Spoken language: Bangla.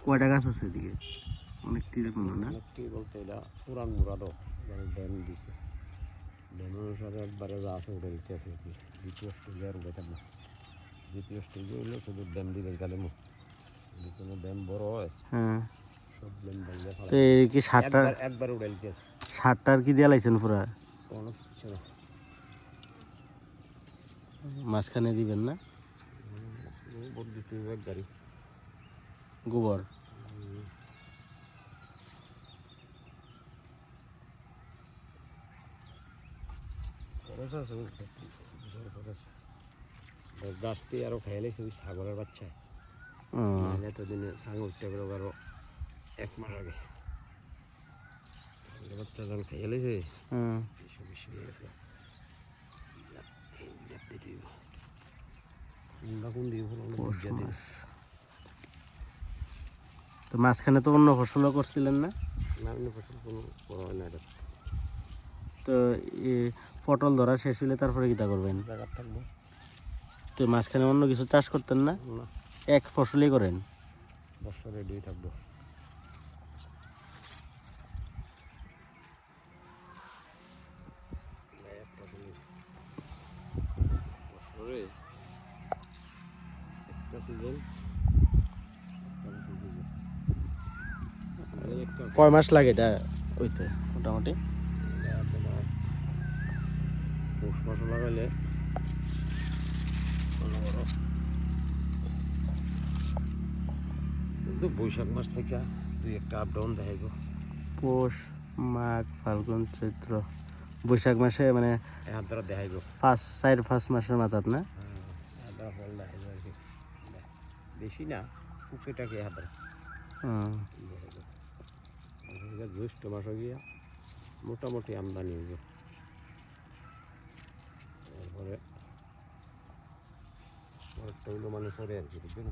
কয়টা গাছ আছে এদিকে? অনেক তীরে কোনো না? অনেকটি বলতে এটা পুরান মুরাদও ড্যাম দিছে, ড্যাম অনুসারে একবারে যা আছে উঠে দিতে আছে। দ্বিতীয় স্টেজে আর উঠাইতাম না, দ্বিতীয় স্টেজে হইলে শুধু ড্যাম দিবে গেলাম। যদি কোনো ড্যাম বড় হয় হ্যাঁ, সব ড্যাম ভেঙে তো এই কি সারটা একবার উঠে দিতে আছে। সারটার কি দিয়ে লাইছেন পুরা? কোনো কিচ্ছু না, মাঝখানে দিবেন না ভোট দিতে হবে এক গাড়ি গোবর? খরচ আছে, গাছটি আরও খেয়ে লাইছে ওই ছাগলের বাচ্চায়। নাহলে এতদিনে ছাগল টেগর আরও 1 মাস আগে ছাগলের বাচ্চা যখন খেয়ে লাইছে এসব বেশি হয়ে গেছে। তো মাঝখানে তো অন্য ফসলও করছিলেন না? অন্য ফসল কোনো বড় হয় না এটা। তো পটল ধরা শেষ হইলে তারপরে কিটা করবেন? জায়গা থাকবো। তো মাঝখানে অন্য কিছু চাষ করতেন না? না, এক ফসলই করেন? বছরে রেডি থাকবো। বছরে একটা সিজন, কয় মাস লাগে এটা হইতে মোটামুটি? পৌষ মাসও লাগাইলে কিন্তু বৈশাখ মাস থেকে 2-1টা আপ ডাউন দেখাইব। পৌষ, মাঘ, ফাল্গুন, চৈত্র, বৈশাখ মাসে মানে এখান দ্বারা দেখাইব 4-5 মাসের মাথাত না? এখান দ্বারা ফল দেখাইব আর কি, বেশি না, টুকিটাকি এখান দ্বারা দেখাইব। জ্যৈষ্ঠ মাসে গিয়া মোটামুটি আমদানি হইব। তারপরে পরেরটা হইলো মানে পরে আর কি, বুঝবেন।